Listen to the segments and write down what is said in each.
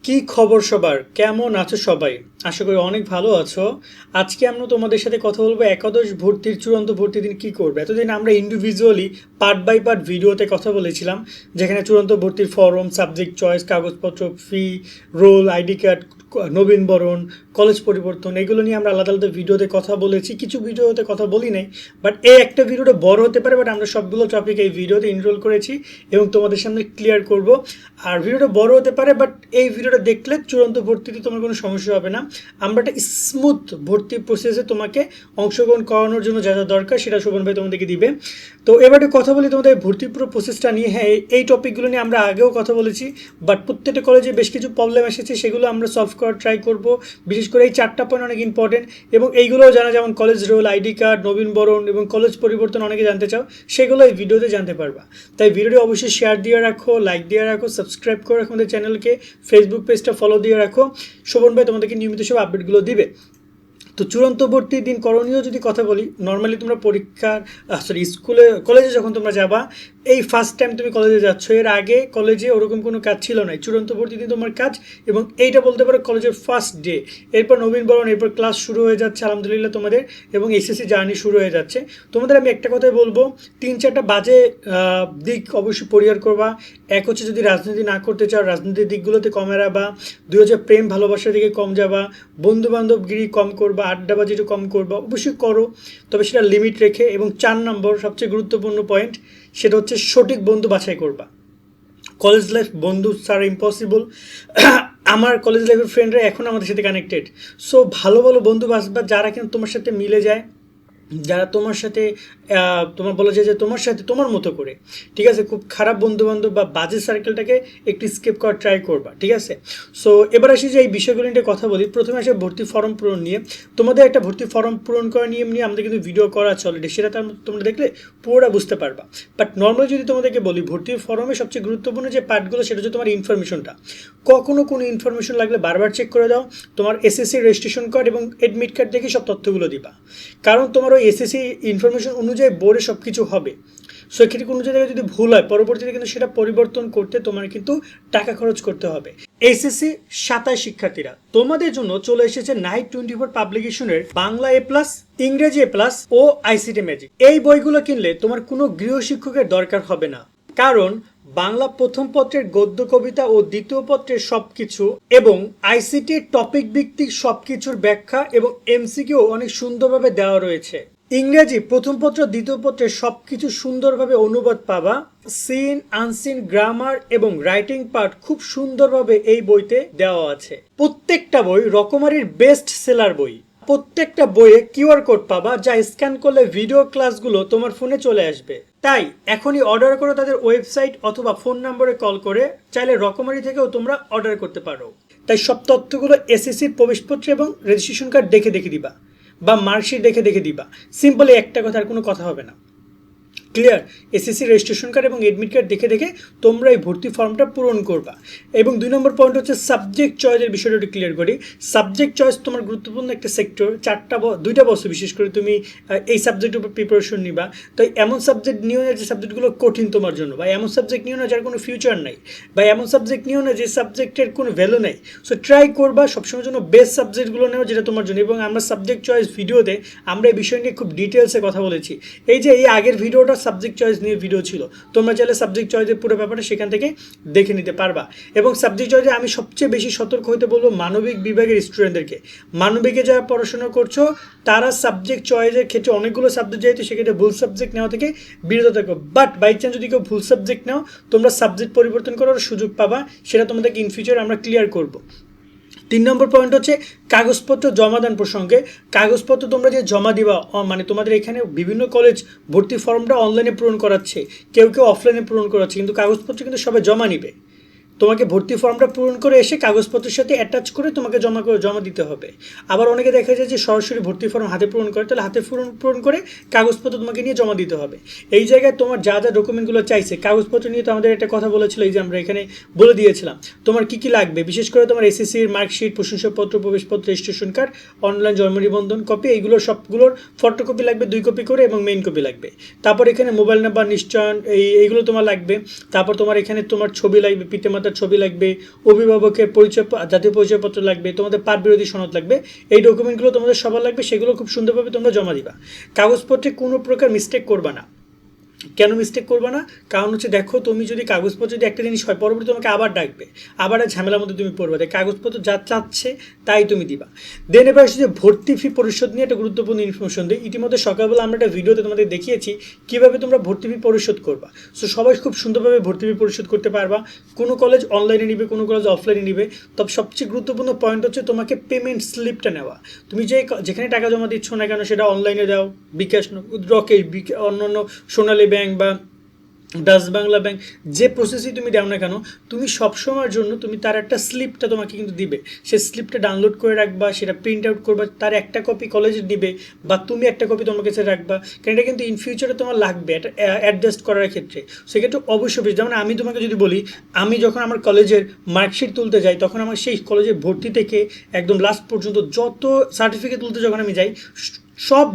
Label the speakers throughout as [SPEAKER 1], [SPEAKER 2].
[SPEAKER 1] কি খবর সবার? কেমন আছো সবাই? আশা করি অনেক ভালো আছো। আজকে আমরা তোমাদের সাথে কথা বলবো একাদশ ভর্তির চূড়ান্ত ভর্তির দিন কি করবে। এতদিন আমরা ইন্ডিভিজুয়ালি পার্ট বাই পার্ট ভিডিওতে কথা বলেছিলাম, যেখানে চূড়ান্ত ভর্তির ফর্ম, সাবজেক্ট চয়েস, কাগজপত্র, ফি, রোল, আইডি কার্ড, নবীনবরণ, কলেজ পরিবর্তন, এগুলো নিয়ে আমরা আলাদা আলাদা ভিডিওতে কথা বলেছি। কিছু ভিডিওতে কথা বলি নাই, বাট এই একটা ভিডিওটা বড় হতে পারে, বাট আমরা সবগুলো টপিক এই ভিডিওতে ইনরোল করেছি এবং তোমাদের সামনে ক্লিয়ার করব। আর ভিডিওটা বড় হতে পারে, বাট এই ভিডিওটা দেখলে চূড়ান্ত ভর্তিতে তোমার কোনো সমস্যা হবে না। আমরা একটা স্মুথ ভর্তি প্রসেসে তোমাকে অংশগ্রহণ করানোর জন্য যা যা দরকার সেটা শোভন ভাই তোমাদেরকে দিবে। তো এবারে কথা বলি তোমাদের ভর্তি পুরো প্রসেসটা নিয়ে। হ্যাঁ, এই টপিকগুলো নিয়ে আমরা আগেও কথা বলেছি, বাট প্রত্যেকটা কলেজে বেশ কিছু প্রবলেম এসেছে, সেগুলো আমরা সলভ করার ট্রাই করব। বিশেষ করে এই 4টা পয়েন্ট অনেক ইম্পর্টেন্ট, এবং এইগুলোও জানা, যেমন কলেজ রোল, আইডি কার্ড, নবীনবরণ এবং কলেজ পরিবর্তন অনেকে জানতে চাও, সেগুলো এই ভিডিওতে জানতে পারবা। তাই ভিডিওটি অবশ্যই শেয়ার দিয়ে রাখো, লাইক দিয়ে রাখো, সাবস্ক্রাইব করে রাখো আমাদের চ্যানেলকে, ফেসবুক পেজটা ফলো দিয়ে রাখো। শোভন ভাই তোমাদেরকে নিয়মিত সব আপডেটগুলো দিবে। তো চূড়ান্ত ভর্তির দিন করণীয় যদি কথা বলি, নর্মালি তোমরা পরীক্ষার কলেজে যখন তোমরা যাবা, এই ফার্স্ট টাইম তুমি কলেজে যাচ্ছ, এর আগে কলেজে ওরকম কোনো কাজ ছিল না। চূড়ান্ত ভর্তি দিন তোমার কাজ, এবং এইটা বলতে পারো কলেজের ফার্স্ট ডে। এরপর নবীনবরণ, এরপর ক্লাস শুরু হয়ে যাচ্ছে আলহামদুলিল্লাহ তোমাদের, এবং এসএসসি জার্নি শুরু হয়ে যাচ্ছে তোমাদের। আমি একটা কথাই বলবো, 3-4টা বাজে দিক অবশ্যই পরিহার করবা। এক হচ্ছে, যদি রাজনীতি না করতে চাও, রাজনীতির দিকগুলোতে কমে রাখবা। 2 হচ্ছে, প্রেম ভালোবাসার দিকে কম যাবা, বন্ধু বান্ধবগিরি কম করবা, আড্ডাবাজিটা কম করবা, অবশ্যই করো, তবে সেটা লিমিট রেখে। এবং 4 নম্বর সবচেয়ে গুরুত্বপূর্ণ পয়েন্ট, সেটা হচ্ছে সঠিক বন্ধু বাছাই করবা। কলেজ লাইফ বন্ধু ছাড়া ইম্পসিবল। আমার কলেজ লাইফের ফ্রেন্ডরা এখন আমাদের সাথে কানেক্টেড। সো ভালো ভালো বন্ধু বাছবা, যারা কিন্তু তোমার সাথে মিলে যায়, যারা তোমার সাথে তোমার বলা যায় যে তোমার সাথে তোমার মতো করে, ঠিক আছে? খুব খারাপ বন্ধুবান্ধব বা বাজে সার্কেলটাকে একটু স্কিপ করার ট্রাই করবা, ঠিক আছে? সো এবার আসি যে এই বিষয়গুলো নিয়ে কথা বলি। প্রথমে আসে ভর্তি ফর্ম পূরণ নিয়ে। তোমাদের একটা ভর্তি ফর্ম পূরণ করার নিয়ম নিয়ে আমাদের কিন্তু ভিডিও করা আছে অলরেডি, সেটা তোমরা দেখলে পুরোটা বুঝতে পারবা। বাট নর্মালি যদি তোমাদেরকে বলি, ভর্তির ফর্মে সবচেয়ে গুরুত্বপূর্ণ যে পার্টগুলো, সেটা হচ্ছে তোমার ইনফরমেশনটা। কখনো কোনো ইনফরমেশন লাগলে বারবার চেক করে দাও। তোমার এসএসসি রেজিস্ট্রেশন কার্ড এবং এডমিট কার্ড দেখে সব তথ্যগুলো দিবা, কারণ তোমার ওই এসএসসি ইনফরমেশন অনুযায়ী বোর্ডে সব কিছু হবে। সো এক্ষেত্রে কোনো জায়গায় যদি ভুল হয়, পরবর্তীতে কিন্তু সেটা পরিবর্তন করতে তোমার কিন্তু টাকা খরচ করতে হবে। এসএসসি 27 শিক্ষার্থীরা, তোমাদের জন্য চলে এসেছে নাইট 24 পাবলিকেশনের বাংলা A+, ইংরেজি A+, ও আইসিটি ম্যাজিক। এই বইগুলো কিনলে তোমার কোনো গৃহশিক্ষকের দরকার হবে না, কারণ বাংলা প্রথম পত্রের গদ্য কবিতা ও দ্বিতীয় পত্রের সবকিছু এবং আইসিটির টপিক ভিত্তিক সবকিছুর ব্যাখ্যা এবং এমসিকিউ অনেক সুন্দরভাবে দেওয়া রয়েছে। ইংরেজি প্রথম পত্র দ্বিতীয় পত্রের সবকিছু সুন্দরভাবে অনুবাদ পাবা। সিন, আনসিন, গ্রামার এবং রাইটিং পার্ট খুব সুন্দরভাবে এই বইতে দেওয়া আছে। প্রত্যেকটা বই রকমারির বেস্ট সেলার বই। প্রত্যেকটা বইয়ে কিউআর কোড পাবা, যা স্ক্যান করলে ভিডিও ক্লাসগুলো তোমার ফোনে চলে আসবে। তাই এখনই অর্ডার করো তাদের ওয়েবসাইট অথবা ফোন নম্বরে কল করে। চাইলে রকমারি থেকেও তোমরা অর্ডার করতে পারো। তাই সব তথ্যগুলো এসএসসির প্রবেশপত্র এবং রেজিস্ট্রেশন কার্ড দেখে দিবা, বা মার্কশিট দেখে দিবা। সিম্পলি একটা কথা, আর কোনো কথা হবে না। ক্লিয়ার? এসএসসি রেজিস্ট্রেশন কার্ড এবং এডমিট কার্ড দেখে তোমরা এই ভর্তি ফর্মটা পূরণ করবা। এবং 2 নম্বর পয়েন্ট হচ্ছে সাবজেক্ট চয়েসের বিষয়টা একটু ক্লিয়ার করি। সাবজেক্ট চয়েস তোমার গুরুত্বপূর্ণ একটা সেক্টর। 2টা বছর বিশেষ করে তুমি এই সাবজেক্টের উপর প্রিপারেশন নিবা। তো এমন সাবজেক্ট নিও না যে সাবজেক্টগুলো কঠিন তোমার জন্য, বা এমন সাবজেক্ট নিও না যার কোনো ফিউচার নাই, বা এমন সাবজেক্ট নিও না যে সাবজেক্টের কোনো ভ্যালু নাই। সো ট্রাই করবা সবসময়ের জন্য বেস্ট সাবজেক্টগুলো নেওয়া, যেটা তোমার জন্য। এবং আমরা সাবজেক্ট চয়েস ভিডিওতে আমরা এই বিষয় নিয়ে খুব ডিটেলসে কথা বলেছি। এই যে এই আগের ভিডিওটা সাবজেক্ট চয়েস নিয়ে ভিডিও ছিল, তোমরা চাইলে সাবজেক্ট চয়েসের পুরো ব্যাপারটা সেখান থেকে দেখে নিতে পারবা। এবং সাবজেক্ট চয়েসে আমি সবচেয়ে বেশি সতর্ক হতে বলবো মানবিক বিভাগের স্টুডেন্টদেরকে। মানবিকে যারা পড়াশোনা করছো, তারা সাবজেক্ট চয়েসের ক্ষেত্রে অনেকগুলো সাবজেক্ট যেহেতু, সেক্ষেত্রে ভুল সাবজেক্ট নেওয়া থেকে বিরত থাকো। বাট বাই চান্স যদি কেউ ভুল সাবজেক্ট নাও, তোমরা সাবজেক্ট পরিবর্তন করার সুযোগ পাবা, সেটা তোমাদেরকে ইন ফিউচার আমরা ক্লিয়ার করবো। 3 নম্বর পয়েন্ট হচ্ছে কাগজপত্র জমাদান প্রসঙ্গে। কাগজপত্র তোমরা যে জমা দিবা, মানে তোমাদের এখানে বিভিন্ন কলেজ ভর্তি ফর্মটা অনলাইনে পূরণ করাচ্ছে, কেউ অফলাইনে পূরণ করাচ্ছে, কিন্তু কাগজপত্র কিন্তু সবাই জমা নিবে। তোমাকে ভর্তি ফর্মটা পূরণ করে এসে কাগজপত্রের সাথে অ্যাটাচ করে তোমাকে জমা দিতে হবে। আবার অনেকে দেখা যায় যে সরাসরি ভর্তি ফর্ম হাতে পূরণ করে, তাহলে হাতে পূরণ করে কাগজপত্র তোমাকে নিয়ে জমা দিতে হবে। এই জায়গায় তোমার যা যা ডকুমেন্টগুলো চাইছে, কাগজপত্র নিয়ে তো আমাদের একটা কথা বলেছিল, এই যে আমরা এখানে বলে দিয়েছিলাম তোমার কি লাগবে। বিশেষ করে তোমার এসএসসির মার্কশিট, প্রশংসাপত্র, প্রবেশপত্র, রেজিস্ট্রেশন কার্ড, অনলাইন জন্ম নিবন্ধন কপি, এইগুলো সবগুলোর ফটোকপি লাগবে 2 কপি করে, এবং মেইন কপি লাগবে। তারপর এখানে মোবাইল নাম্বার নিশ্চয়ন, এইগুলো তোমার লাগবে। তারপর তোমার এখানে তোমার ছবি লাগবে, পিতামাতা পিতামাতার ছবি লাগবে, অভিভাবকের পরিচয়, জাতীয় পরিচয়পত্র লাগবে, তোমাদের পাঠ বিরোধী সনদ লাগবে। এই ডকুমেন্টগুলো তোমাদের সবার লাগবে, সেগুলো খুব সুন্দরভাবে তোমরা জমা দিবা। কাগজপত্রে কোনো প্রকার মিস্টেক করবা না। কেন মিস্টেক করবে না? কারণ হচ্ছে দেখো, তুমি যদি কাগজপত্র যদি একটা জিনিস হয়, পরবর্তী তোমাকে আবার ডাকবে, আবার ঝামেলার মধ্যে তুমি পড়বে। তাই কাগজপত্র যা চাচ্ছে তাই তুমি দিবা। দেন এবার আসছে যে ভর্তি ফি পরিশোধ নিয়ে একটা গুরুত্বপূর্ণ ইনফরমেশন দিই। ইতিমধ্যে সকালবেলা আমরা একটা ভিডিওতে তোমাদের দেখিয়েছি কীভাবে তোমরা ভর্তি ফি পরিশোধ করবা। সো সবাই খুব সুন্দরভাবে ভর্তি ফি পরিশোধ করতে পারবা। কোনো কলেজ অনলাইনে নিবে, কোনো কলেজ অফলাইনে নিবে। তবে সবচেয়ে গুরুত্বপূর্ণ পয়েন্ট হচ্ছে তোমাকে পেমেন্ট স্লিপটা নেওয়া। তুমি যেখানে টাকা জমা দিচ্ছ না কেন, সেটা অনলাইনে দাও, বিকাশ, রকেশ, অন্যান্য সোনালী ব্যাংক বা ডাচ বাংলা ব্যাংক, যে প্রসেসই তুমি দাও না কেন, তুমি সবসময়ের জন্য তুমি তার একটা স্লিপটা তোমাকে কিন্তু দিবে। সেই স্লিপটা ডাউনলোড করে রাখবা, সেটা প্রিন্ট আউট করবা, তার একটা কপি কলেজে দিবে বা তুমি একটা কপি তোমার কাছে রাখবা। কারণ এটা কিন্তু ইন ফিউচারে তোমার লাগবে, এটা অ্যাডজাস্ট করার ক্ষেত্রে। সেক্ষেত্রে অবশ্যই, যেমন আমি তোমাকে যদি বলি, আমি যখন আমার কলেজের মার্কশিট তুলতে যাই, তখন আমার সেই কলেজের ভর্তি থেকে একদম লাস্ট পর্যন্ত যত সার্টিফিকেট তুলতে যখন আমি যাই, সব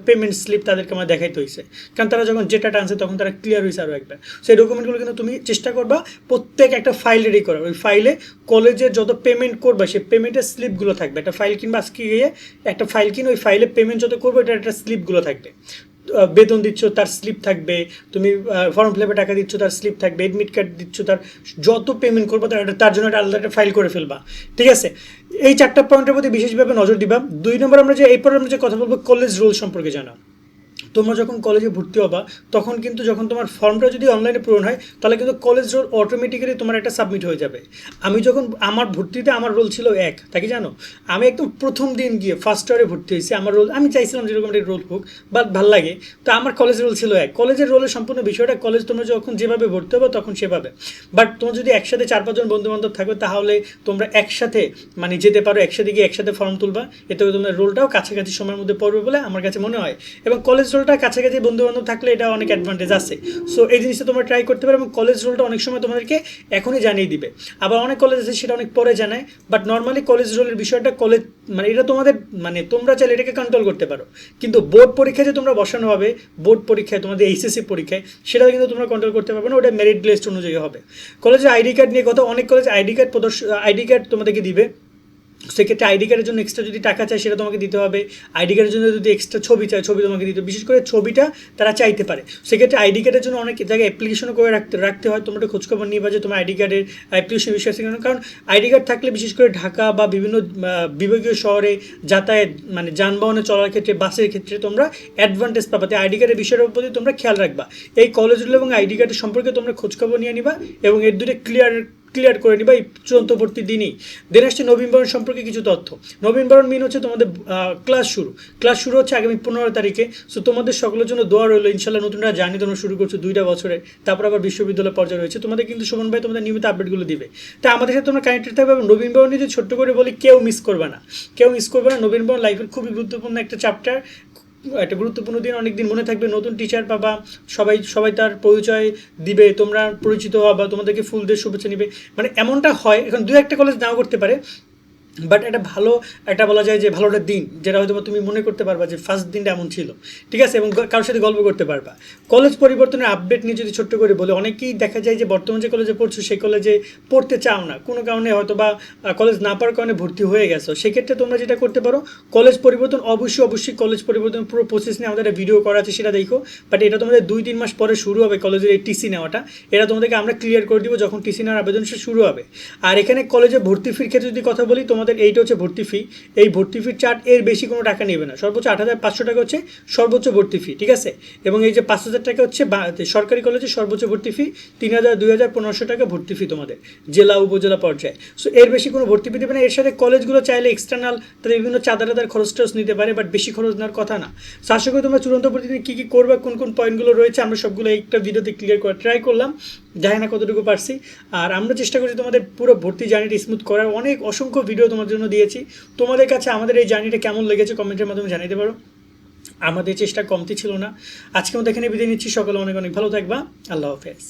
[SPEAKER 1] পেমেন্ট স্লিপ তাদেরকে আমার দেখাইতে হয়েছে। কারণ তারা যখন যেটা টানছে তখন তারা ক্লিয়ার হয়েছে আরও একবার। সেই ডকুমেন্টগুলো কিন্তু তুমি চেষ্টা করবা প্রত্যেক একটা ফাইল রেডি করার। ওই ফাইলে কলেজের যত পেমেন্ট করবে সেই পেমেন্টের স্লিপগুলো থাকবে। একটা ফাইল কিনবা, আজকে গিয়ে একটা ফাইল কিনে ওই ফাইলে পেমেন্ট যত করবে এটা একটা স্লিপগুলো থাকবে। বেতন দিচ্ছ তার স্লিপ থাকবে, তুমি ফর্ম ফিল আপে টাকা দিচ্ছ তার স্লিপ থাকবে, এডমিট কার্ড দিচ্ছ তার যত পেমেন্ট করবো তার জন্য একটা আলাদা একটা ফাইল করে ফেলবা। ঠিক আছে, এই 4টা পয়েন্টের প্রতি বিশেষভাবে নজর দিবা। 2 নম্বর এরপর আমরা যে কথা বলবো, কলেজ রুল সম্পর্কে জানা। তোমরা যখন কলেজে ভর্তি হবা, তখন কিন্তু যখন তোমার ফর্মটা যদি অনলাইনে পূরণ হয়, তাহলে কিন্তু কলেজ রোল অটোমেটিক্যালি তোমার একটা সাবমিট হয়ে যাবে। আমি যখন আমার ভর্তিতে আমার রোল ছিল 1, তাকে জানো, আমি একদম প্রথম দিন গিয়ে ফার্স্ট ইয়ারে ভর্তি হয়েছি। আমার রোল, আমি চাইছিলাম যেরকম একটা রোল হোক, বাট ভালো লাগে, তো আমার কলেজ রোল ছিল 1। কলেজের রোলের সম্পূর্ণ বিষয়টা, কলেজ তোমরা যখন যেভাবে ভর্তি হবে তখন সেভাবে। বাট তোমার যদি একসাথে 4-5 জন বন্ধু বান্ধব থাকবে, তাহলে তোমরা একসাথে যেতে পারো, একসাথে গিয়ে একসাথে ফর্ম তুলবা। এতে তোমাদের রোলটাও কাছাকাছি সময়ের মধ্যে পড়বে বলে আমার কাছে মনে হয়। এবং কলেজ রোলটা কাছাকাছি বন্ধু বান্ধব থাকলে এটা অনেক অ্যাডভান্টেজ আছে। সো এই জিনিসটা তোমরা ট্রাই করতে পারো। এবং কলেজ রোলটা অনেক সময় তোমাদেরকে এখনই জানিয়ে দিবে, আবার অনেক কলেজ আছে সেটা অনেক পরে জানায়। বাট নর্মালি কলেজ রোলের বিষয়টা এটা তোমাদের তোমরা চাইলে এটাকে কন্ট্রোল করতে পারো। কিন্তু বোর্ড পরীক্ষায় যে তোমরা বসানো হবে, বোর্ড পরীক্ষায় তোমাদের এইচএসসি পরীক্ষায়, সেটা কিন্তু তোমরা কন্ট্রোল করতে পারবে না। ওটা মেরিট লিস্ট অনুযায়ী হবে। কলেজে আইডি কার্ড নিয়ে কথা, অনেক কলেজ আইডি কার্ড তোমাদেরকে দিবে। সেক্ষেত্রে আইডি কার্ডের জন্য এক্সট্রা যদি টাকা চায়, সেটা তোমাকে দিতে হবে। আইডি কার্ডের জন্য যদি এক্সট্রা ছবি চায়, ছবি তোমাকে দিতে হবে। বিশেষ করে ছবিটা তারা চাইতে পারে। সেক্ষেত্রে আইডি কার্ডের জন্য অনেক জায়গায় অ্যাপ্লিকেশনও করে রাখতে হয়। তোমরা একটা খোঁজখবর নিবা যে তোমার আইডি কার্ডের অ্যাপ্লিকেশন বিষয় আছে কেন। কারণ আইডি কার্ড থাকলে বিশেষ করে ঢাকা বা বিভিন্ন বিভাগীয় শহরে যাতায়াত, যানবাহনে চলার ক্ষেত্রে, বাসের ক্ষেত্রে তোমরা অ্যাডভান্টেজ পাবা। তাই আইডি কার্ডের বিষয়ের প্রতি তোমরা খেয়াল রাখবা। এই কলেজগুলো এবং আইডি কার্ডের সম্পর্কে তোমরা খোঁজখবর নিয়ে নিবা এবং এর দুটো ক্লিয়ার করে নিবা এই চূড়ান্ত ভর্তির দিনই। দেন আসছে নবীনবরণ সম্পর্কে কিছু তথ্য। নবীনবরণ মিন হচ্ছে তোমাদের ক্লাস শুরু হচ্ছে আগামী 15 তারিখে। সো তোমাদের সকলের জন্য দোয়া রইলো, ইনশাল্লাহ নতুনরা জার্নি তোমরা শুরু করছো 2টা বছরে, তারপর আবার বিশ্ববিদ্যালয় পর্যায়ে রয়েছে। তোমাদের কিন্তু সুমন ভাই তোমাদের নিয়মিত আপডেটগুলো দিবে। তাই আমাদের সাথে তোমরা কানেক্টেড থাকবে। এবং নবীনবরণ যদি ছোট্ট করে বলি, কেউ মিস করবে না। নবীনবরণ লাইফের খুবই গুরুত্বপূর্ণ একটা চ্যাপ্টার, একটা গুরুত্বপূর্ণ দিন, অনেক দিন মনে থাকবে। নতুন টিচার পাবা, সবাই তার পরিচয় দিবে, তোমরা পরিচিত হবা, তোমাদেরকে ফুল দিয়ে শুভেচ্ছা নিবে। এমনটা হয়, এখন 2-1টা কলেজ নাও করতে পারে, বাট এটা ভালো, একটা বলা যায় যে ভালো একটা দিন, যেটা হয়তো তুমি মনে করতে পারবা যে ফার্স্ট দিনটা এমন ছিল। ঠিক আছে, এবং কারোর সাথে গল্প করতে পারবা। কলেজ পরিবর্তনের আপডেট নিয়ে যদি ছোট্ট করে বলে, অনেকেই দেখা যায় যে বর্তমান যে কলেজে পড়ছো সেই কলেজে পড়তে চাও না, কোনো কারণে হয়তো বা কলেজ না পাওয়ার কারণে ভর্তি হয়ে গেছো। সেক্ষেত্রে তোমরা যেটা করতে পারো, কলেজ পরিবর্তন অবশ্যই কলেজ পরিবর্তন পুরো প্রসেস নিয়ে আমাদের একটা ভিডিও করা আছে, সেটা দেখো। বাট এটা তোমাদের 2-3 মাস পরে শুরু হবে কলেজের এই টিসি নেওয়াটা। এটা তোমাদেরকে আমরা ক্লিয়ার করে দিব যখন টিসি নেওয়ার আবেদন শুরু হবে। আর এখানে কলেজে ভর্তি ফির ক্ষেত্রে যদি কথা বলি, তোমাদের এইটা হচ্ছে ভর্তি ফি। এই ভর্তি ফির চার্ট, এর বেশি কোনো টাকা নেবে না। সর্বোচ্চ 8,500 টাকা হচ্ছে সর্বোচ্চ ভর্তি ফি। ঠিক আছে, এবং এই যে 5,000 টাকা হচ্ছে সরকারি কলেজে সর্বোচ্চ ভর্তি ফি। 3,000, 2,000, 1,500 টাকা ভর্তি ফি তোমাদের জেলা উপজেলা পর্যায়ে। সো এর বেশি কোনো ভর্তি ফি দেবে না। এর সাথে কলেজগুলো চাইলে এক্সটার্নাল তাদের বিভিন্ন চাঁদার খরচ নিতে পারে, বাট বেশি খরচ নেওয়ার কথা না। সো আশা করি তোমরা চূড়ান্ত ভর্তিতে কী করবে, কোন পয়েন্টগুলো রয়েছে, আমরা সবগুলো একটা ভিডিওতে ক্লিয়ার করার ট্রাই করলাম। জানি না কতটুকু পারছি। আর আমরা চেষ্টা করছি তোমাদের পুরো ভর্তি জার্নিটা স্মুথ করার। অসংখ্য ভিডিও তোমার জন্য দিয়েছি। তোমাদের কাছে আমাদের এই জার্নিটা কেমন লেগেছে কমেন্টের মাধ্যমে জানাতে পারো। আমাদের চেষ্টা কমতি ছিল না। আজকে মতো এখানে বিদায় নিচ্ছি। সকলে অনেক ভালো থাকবা। আল্লাহ হাফেজ।